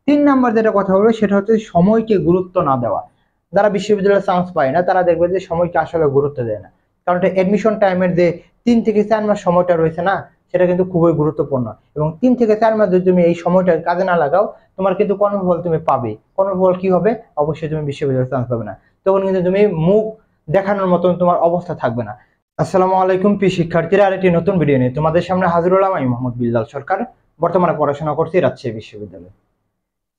3 number যেটা কথা বলবো সেটা হচ্ছে সময়কে গুরুত্ব না দেওয়া। যারা বিশ্ববিদ্যালয়ে চান্স পায় না তারা দেখবে যে সময়কে আসলে গুরুত্ব দেয় না। কারণ এডমিশন টাইমের যে 3 থেকে 4 মাস সময়টা রয়েছে না, সেটা কিন্তু খুবই গুরুত্বপূর্ণ। এবং 3 থেকে 4 মাস যদি তুমি এই সময়টা কাজে না লাগাও, তোমার কিন্তু কর্মফল তুমি পাবে। কর্মফল কি হবে? অবশ্যই তুমি বিশ্ববিদ্যালয়ে চান্স পাবে না। তখন কিন্তু তুমি মুখ দেখানোর মতন তোমার অবস্থা থাকবে না। আসসালামু আলাইকুম প্রিয় শিক্ষার্থীরা, আরেকটি নতুন ভিডিও নিয়ে তোমাদের সামনে হাজির হলাম। আমি মোহাম্মদ বিল্লাল সরকার, বর্তমানে পড়াশোনা করছি রাজশাহী বিশ্ববিদ্যালয়ে।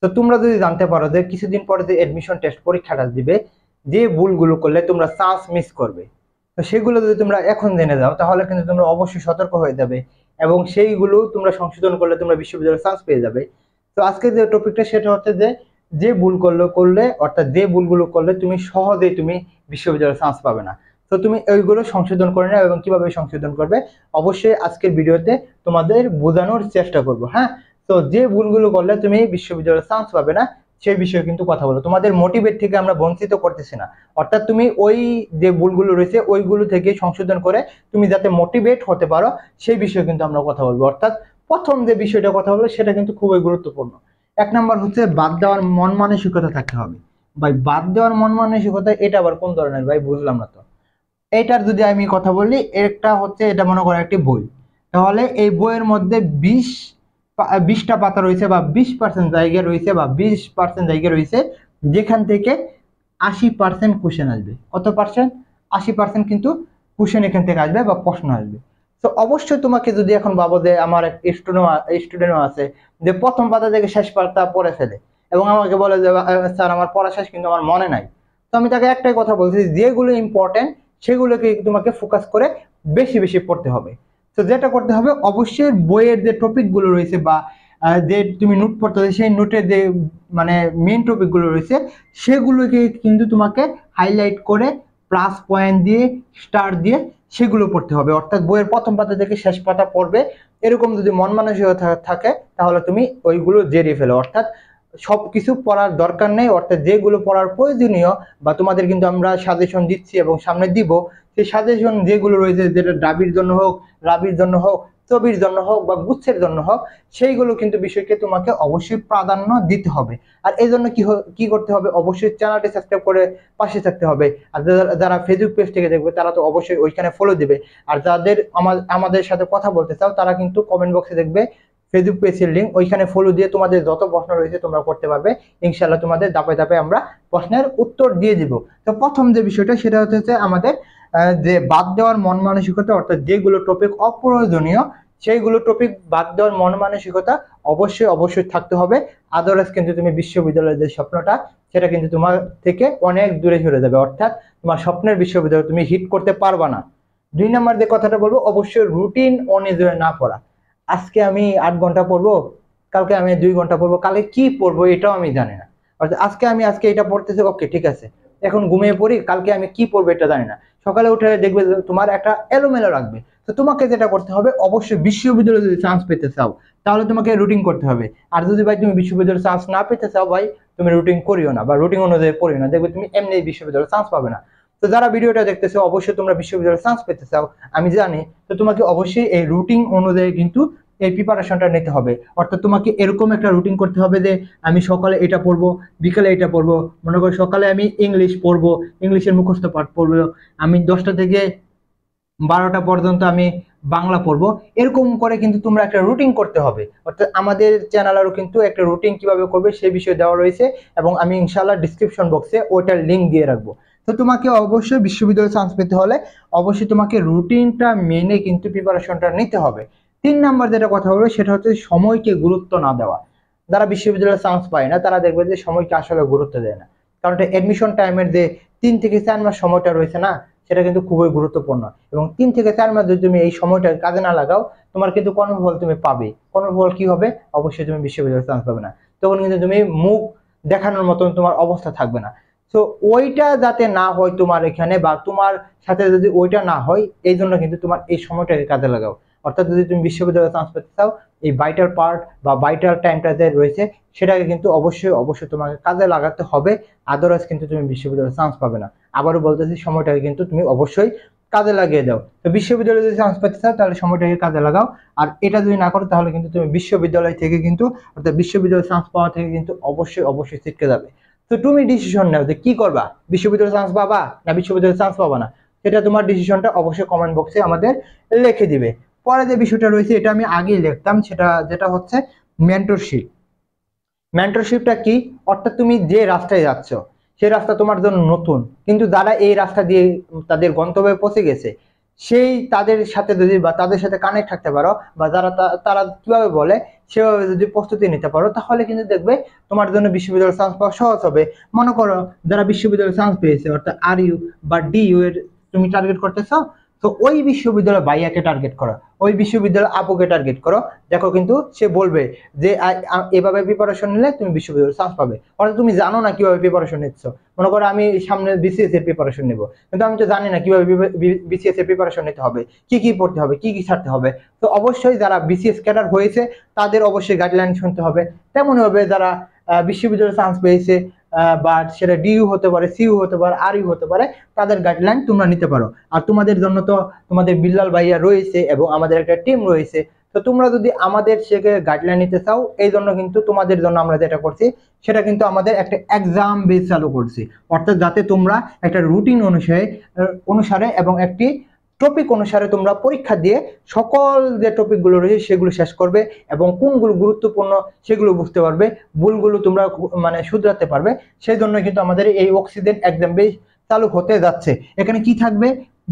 তো তোমরা যদি জানতে পারো যে কিছুদিন পরে যে এডমিশন টেস্ট পরীক্ষাটা দিবে, যে ভুলগুলো করলে তোমরা চান্স মিস করবে, তো সেগুলো যদি তোমরা এখন জেনে যাও তাহলে কিন্তু তোমরা অবশ্যই সতর্ক হয়ে যাবে এবং সেইগুলো তোমরা সংশোধন করলে তোমরা বিশ্ববিদ্যালয়ে চান্স পেয়ে যাবে। তো আজকে যে টপিকটা সেটা হচ্ছে যে যে ভুল করলে অর্থাৎ যে ভুলগুলো করলে তুমি সহজেই তুমি বিশ্ববিদ্যালয়ে চান্স পাবে না। তো তুমি ওইগুলো সংশোধন করে নাও এবং কিভাবে সংশোধন করবে অবশ্যই আজকের ভিডিওতে তোমাদের বোঝানোর চেষ্টা করব। হ্যাঁ, তো যে ভুলগুলো করলে তুমি বিশ্ববিদ্যালয়ে চান্স পাবে না সেই বিষয়ে কিন্তু কথা বলো। তোমাদের মোটিভেট থেকে আমরা বঞ্চিত করতেছি না, অর্থাৎ তুমি ওই যে ভুলগুলো রয়েছে ওইগুলো থেকে সংশোধন করে তুমি যাতে মোটিভেট হতে পারো সেই বিষয়ে কিন্তু আমরা কথা বলবো। অর্থাৎ প্রথম যে বিষয়টা কথা বলবো সেটা কিন্তু খুবই গুরুত্বপূর্ণ। 1 নাম্বার হচ্ছে বাদ দেওয়ার মন মানসিকতা থাকতে হবে। ভাই, বাদ দেওয়ার মন মানসিকতা এটা আবার কোন ধরনের ভাই? বুঝলাম না তো। এইটার যদি আমি কথা বলি, একটা হচ্ছে এটা মনে করো একটি বই, তাহলে এই বইয়ের মধ্যে 20টা পাতা রয়েছে বা 20% জায়গা রয়েছে বা 20% জায়গা রয়েছে যেখান থেকে 80% কোশ্চেন আসবে। কত পার্সেন্ট? 80% কিন্তু কোশ্চেন এখান থেকে আসবে বা প্রশ্ন আসবে। তো অবশ্যই তোমাকে যদি এখন ভাবো যে আমার স্টুডেন্টও আছে যে প্রথম পাতা থেকে শেষ পাতা পড়ে ফেলে এবং আমাকে বলে যে স্যার আমার পড়া শেষ কিন্তু আমার মনে নাই, তো আমি তাকে একটাই কথা বলছি, যেগুলো ইম্পর্টেন্ট সেগুলোকে তোমাকে ফোকাস করে বেশি বেশি পড়তে হবে। তো যেটা করতে হবে অবশ্যই বইয়ের যে টপিক গুলো রয়েছে বা যে তুমি নোট পড়তে হবে সেই নোটের যে মানে মেইন টপিক গুলো রয়েছে সেগুলোকে কিন্তু তোমাকে হাইলাইট করে প্লাস পয়েন্ট দিয়ে স্টার দিয়ে সেগুলো পড়তে হবে। অর্থাৎ বইয়ের প্রথম পাতা থেকে শেষ পাতা পড়বে এরকম যদি মন মানসিকতা থাকে তাহলে তুমি ওইগুলো জেরে ফেলো। অর্থাৎ সবকিছু পড়ার দরকার নেই, অর্থাৎ যেগুলো পড়ার প্রয়োজনীয় বা তোমাদের কিন্তু আমরা সাজেশন দিচ্ছি এবং সামনে দিব, সেই সাজেশন যেগুলো রয়েছে যেটা ডাবির জন্য হোক, রাবির জন্য হোক, ছবির জন্য হোক বা গুচ্ছের জন্য হোক, সেইগুলো কিন্তু বিষয়কে তোমাকে অবশ্যই প্রাধান্য দিতে হবে। আর এই জন্য কি করতে হবে? অবশ্যই চ্যানেলটি সাবস্ক্রাইব করে পাশে থাকতে হবে। আর যারা ফেসবুক পেজ থেকে দেখবে তারা তো অবশ্যই ওইখানে ফলো দিবে। আর যাদের আমাদের সাথে কথা বলতে চাও তারা কিন্তু কমেন্ট বক্সে দেখবে ফেসবুক পেজের লিঙ্ক, ওইখানে ফলো দিয়ে তোমাদের যত প্রশ্ন রয়েছে তোমরা করতে পারবে। ইনশাআল্লাহ তোমাদের ধাপে ধাপে আমরা প্রশ্নের উত্তর দিয়ে দিব। তো প্রথম যে বিষয়টা সেটা হচ্ছে আমাদের যে বাদ দেওয়ার মন মানসিকতা, অর্থাৎ যেগুলো টপিক অপ্রয়োজনীয় সেইগুলো টপিক বাদ দেওয়ার মন মানসিকতা অবশ্যই অবশ্যই থাকতে হবে। আদারওয়াইজ কিন্তু তুমি বিশ্ববিদ্যালয়ের যে স্বপ্নটা সেটা কিন্তু তোমার থেকে অনেক দূরে সরে যাবে, অর্থাৎ তোমার স্বপ্নের বিশ্ববিদ্যালয় তুমি হিট করতে পারবা না। 2 নাম্বার যে কথাটা বলবো, অবশ্যই রুটিন অনুযায়ী না পড়া। আজকে আমি 8 ঘন্টা পড়বো, কালকে আমি 2 ঘন্টা পড়বো, কালকে কি পড়বো এটাও আমি জানি না। অর্থাৎ আজকে এটা পড়তেছে, ওকে ঠিক আছে, এখন ঘুমিয়ে পড়ি, কালকে আমি কি পড়বো এটা জানি না। সকালে উঠে দেখবে যে তোমার একটা এলোমেলো রাখবে। তো তোমাকে যেটা করতে হবে অবশ্যই বিশ্ববিদ্যালয়ে যদি চান্স পেতে চাও তাহলে তোমাকে রুটিন করতে হবে। আর যদি ভাই তুমি বিশ্ববিদ্যালয়ে চান্স না পেতে চাও ভাই, তুমি রুটিন করিও না বা রুটিন অনুযায়ী পড়িও না, দেখবে তুমি এমনি বিশ্ববিদ্যালয়ে চান্স পাবে না। তো যারা ভিডিওটা দেখতেছো অবশ্যই তোমরা বিশ্ববিদ্যালয়ে চান্স পেতে চাও আমি জানি, তো তোমাকে অবশ্যই এই রুটিন অনুযায়ী কিন্তু এই প্রিপারেশনটা নিতে হবে। অর্থাৎ তোমাকে এরকম একটা রুটিন করতে হবে যে আমি সকালে এটা পড়বো, বিকালে এটা পড়বো। মনে করো সকালে আমি ইংলিশ পড়বো, ইংলিশের মুখস্থ পাঠ পড়বো, আমি 10টা থেকে 12টা পর্যন্ত আমি বাংলা পড়বো। এরকম করে কিন্তু তোমরা একটা রুটিন করতে হবে। অর্থাৎ আমাদের চ্যানেলেরও কিন্তু একটা রুটিন কিভাবে করবে সেই বিষয়ে দেওয়া রয়েছে এবং আমি ইনশাআল্লাহ ডিসক্রিপশন বক্সে ওইটার লিঙ্ক দিয়ে রাখবো। তো তোমাকে অবশ্যই বিশ্ববিদ্যালয়ে চান্স পেতে হলে অবশ্যই তোমাকে রুটিনটা মেনে কিন্তু প্রিপারেশনটা নিতে হবে। 3 নাম্বার যেটা কথা বলবো সেটা হচ্ছে সময়কে গুরুত্ব না দেওয়া। যারা বিশ্ববিদ্যালয়ে চান্স পায় না তারা দেখবে যে সময়কে আসলে গুরুত্ব দেয় না। কারণ এডমিশন টাইমের যে 3 থেকে 4 মাস সময়টা রয়েছে না, সেটা কিন্তু খুবই গুরুত্বপূর্ণ। এবং 3 থেকে 4 মাস যদি তুমি এই সময়টা কাজে না লাগাও, তোমার কিন্তু কর্মফল তুমি পাবে। কর্মফল কি হবে? অবশ্যই তুমি বিশ্ববিদ্যালয়ে চান্স পাবে না। তখন কিন্তু তুমি মুখ দেখানোর মতন তোমার অবস্থা থাকবে না। তো ওইটা যাতে না হয় তোমার এখানে বা তোমার সাথে যদি ওইটা না হয়, এই জন্য কিন্তু তোমার এই সময়টাকে কাজে লাগাও। অর্থাৎ যদি তুমি বিশ্ববিদ্যালয়ে চান্স পেতে চাও, এই ভাইটাল পার্ট বা ভাইটাল টাইমটা যে রয়েছে সেটাকে কিন্তু অবশ্যই অবশ্যই তোমাকে কাজে লাগাতে হবে। আদারওয়াইজ কিন্তু তুমি বিশ্ববিদ্যালয়ে চান্স পাবে না। আবারও বলতেছি, সময়টাকে কিন্তু তুমি অবশ্যই কাজে লাগিয়ে দাও। তো বিশ্ববিদ্যালয়ে যদি চান্স পেতে চাও তাহলে সময়টাকে কাজে লাগাও। আর এটা যদি না করো তাহলে কিন্তু তুমি বিশ্ববিদ্যালয় থেকে কিন্তু অর্থাৎ বিশ্ববিদ্যালয়ে চান্স পাওয়া থেকে কিন্তু অবশ্যই অবশ্যই ছিটকে যাবে। তো তুমি ডিসিশন নাও যে কি করবা, বিশ্ববিদ্যালয়ে চান্স পাবা না বিশ্ববিদ্যালয়ে চান্স পাবা না, সেটা তোমার ডিসিশনটা অবশ্যই কমেন্ট বক্সে আমাদের লিখে দিবে। পরে যে বিষয়টা রয়েছে এটা আমি আগেই লিখতাম, সেটা যেটা হচ্ছে মেন্টরশিপ। মেন্টরশিপটা কি, অর্থাৎ তুমি যে রাস্তায় যাচ্ছ সেই রাস্তা তোমার জন্য নতুন, কিন্তু যারা এই রাস্তা দিয়ে তাদের গন্তব্যে পৌঁছে গেছে সেই তাদের সাথে যদি বা তাদের সাথে কানেক্ট থাকতে পারো বা যারা তারা কিভাবে বলে সেভাবে যদি প্রস্তুতি নিতে পারো তাহলে কিন্তু দেখবে তোমার জন্য বিশ্ববিদ্যালয়ে চান্স পাওয়া সহজ হবে। মনে করো যারা বিশ্ববিদ্যালয়ে চান্স পেয়েছে অর্থাৎ RU বা DU এর তুমি টার্গেট করতেছো, তো ওই বিশ্ববিদ্যালয় ভাইয়াকে টার্গেট করো, ওই বিশ্ববিদ্যালয় আপুকে টার্গেট করো, দেখো কিন্তু সে বলবে যে এভাবে প্রিপারেশন নিলে তুমি বিশ্ববিদ্যালয়ে চান্স পাবে। অর্থাৎ তুমি জানো না কিভাবে প্রিপারেশন নিচ্ছ। মনে করো আমি সামনে BCS এর প্রিপারেশন নিব, কিন্তু আমি তো জানি না কিভাবে BCS এর প্রিপারেশন নিতে হবে, কি কি পড়তে হবে, কি কি ছাড়তে হবে। তো অবশ্যই যারা BCS ক্যাডার হয়েছে তাদের অবশ্যই গাইডলাইন শুনতে হবে। তেমনই হবে যারা বিশ্ববিদ্যালয়ে চান্স পেয়েছে বা সেটা DU হতে পারে, CU হতে পারে, RU হতে পারে, তাদের গাইডলাইন তোমরা নিতে পারো। আর তোমাদের জন্য তো তোমাদের বিল্লাল ভাইয়া রয়েছে এবং আমাদের একটা টিম রয়েছে। তো তোমরা যদি আমাদের থেকে গাইডলাইন নিতে চাও, এই জন্য কিন্তু তোমাদের জন্য আমরা যেটা করছি সেটা কিন্তু আমাদের একটা এক্সাম বেস চালু করছি। অর্থাৎ যাতে তোমরা একটা রুটিন অনুসারে এবং একটি টপিক অনুসারে তোমরা পরীক্ষা দিয়ে সকল যে টপিকগুলো রয়েছে সেগুলো শেষ করবে এবং কোনগুলো গুরুত্বপূর্ণ সেগুলো বুঝতে পারবে, ভুলগুলো তোমরা মানে শুধরাতে পারবে। সেই জন্য কিন্তু আমাদের এই অক্সিজেন এক্সাম বেস চালু হতে যাচ্ছে। এখানে কি থাকবে,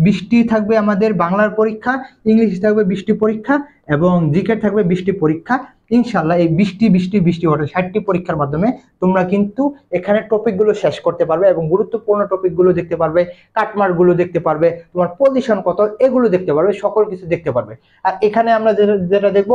20টি থাকবে আমাদের বাংলার পরীক্ষা, ইংলিশ থাকবে 20টি পরীক্ষা এবং জিকে থাকবে 20টি পরীক্ষা। ইনশাল্লাহ এই 20 অর্থাৎ 60টি পরীক্ষার মাধ্যমে তোমরা কিন্তু এখানে টপিকগুলো শেষ করতে পারবে এবং গুরুত্বপূর্ণ টপিকগুলো দেখতে পারবে, কাটমার্কগুলো দেখতে পারবে, তোমার পজিশন কত এগুলো দেখতে পারবে, সকল কিছু দেখতে পারবে। আর এখানে আমরা যেটা দেখবো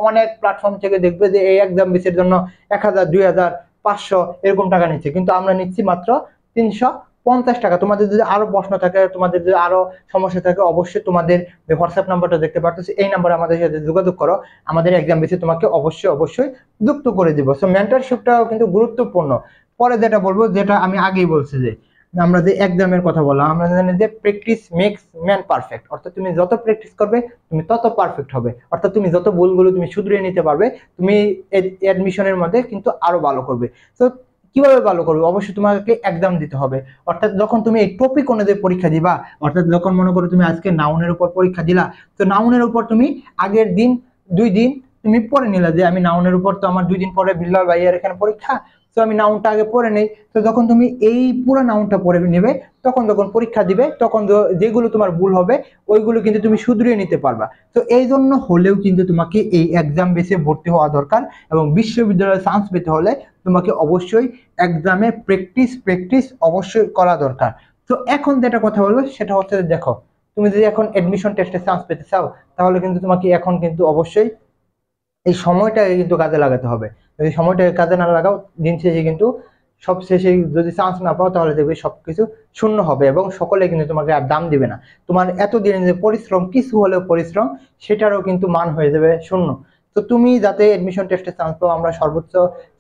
অনেক প্ল্যাটফর্ম থেকে দেখবে যে এই এক্সাম বেসের জন্য 1000, 2000, 500 এরকম টাকা নিচ্ছে, কিন্তু আমরা নিচ্ছি মাত্র 350 টাকা। তোমাদের যদি আরো প্রশ্ন থাকে, তোমাদের যদি আরো সমস্যা থাকে, অবশ্যই তোমাদের যে হোয়াটসঅ্যাপ নাম্বারটা দেখতে পারতেছি এই নাম্বারে আমাদের সাথে যোগাযোগ করো, আমাদের এক্সাম বেসে তোমাকে অবশ্যই অবশ্যই যুক্ত করে দিব। সো মেন্টরশিপটাও কিন্তু গুরুত্বপূর্ণ। পরে যেটা বলবো, যেটা আমি আগেই বলছি যে আমরা যে এক্সামের কথা বললাম, আমরা জানি যে প্র্যাকটিস মেক্স ম্যান পারফেক্ট, অর্থাৎ তুমি যত প্র্যাকটিস করবে তুমি তত পারফেক্ট হবে। অর্থাৎ তুমি যত ভুলগুলো তুমি শুধরিয়ে নিতে পারবে, তুমি অ্যাডমিশনের মধ্যে কিন্তু আরো ভালো করবে। তো কিভাবে ভালো করবে, অবশ্যই তোমাকে এক্সাম দিতে হবে। অর্থাৎ যখন তুমি এই টপিক অনুযায়ী পরীক্ষা দিবা, অর্থাৎ যখন মনে করো তুমি আজকে নাউনের উপর পরীক্ষা দিলা, তো নাউনের উপর তুমি আগের দিন 2 দিন তুমি পড়ে নিলা যে আমি নাউনের উপর তো আমার 2 দিন পরে বিল্লাল ভাইয়ার এখানে পরীক্ষা, তো আমি নাউনটা আগে পড়ে নেই। তো যখন তুমি এই পুরো নাউনটা পড়ে নেবে, তখন যখন পরীক্ষা দিবে তখন যেগুলো তোমার ভুল হবে ওইগুলো কিন্তু তুমি শুধরিয়ে নিতে পারবা। তো এই জন্য হলেও কিন্তু তোমাকে এই এক্সাম বেসে ভর্তি হওয়া দরকার এবং বিশ্ববিদ্যালয়ে চান্স পেতে হলে তোমাকে অবশ্যই এক্সামে প্র্যাকটিস অবশ্যই করা দরকার। তো এখন যেটা কথা বলবো সেটা হচ্ছে, দেখো তুমি যদি এখন অ্যাডমিশন টেস্টে চান্স পেতে চাও তাহলে কিন্তু তোমাকে এখন কিন্তু অবশ্যই এই সময়টাকে কিন্তু কাজে লাগাতে হবে। যদি সময়টাকে কাজে না লাগাও, দিন শেষে কিন্তু সব শেষে যদি চান্স না পাও তাহলে দেখবে সবকিছু শূন্য হবে এবং সকলে কিন্তু তোমাকে আর দাম দিবে না। তোমার এতদিনের যে পরিশ্রম, কিছু হলেও পরিশ্রম, সেটারও কিন্তু মান হয়ে যাবে শূন্য। তো তুমি যাতে এডমিশন টেস্টে চান্স পাও আমরা সর্বোচ্চ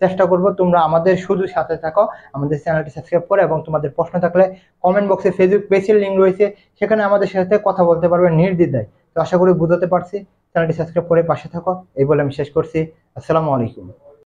চেষ্টা করব। তোমরা আমাদের শুধু সাথে থাকো, আমাদের চ্যানেলটি সাবস্ক্রাইব করে এবং তোমাদের প্রশ্ন থাকলে কমেন্ট বক্সে ফেসবুক পেজের লিঙ্ক রয়েছে, সেখানে আমাদের সাথে কথা বলতে পারবে নির্দ্বিধায়। তো আশা করি বুঝতে পারছি। চ্যানেলটি সাবস্ক্রাইব করে পাশে থাকো, এই বলে আমি শেষ করছি। আসসালামু আলাইকুম।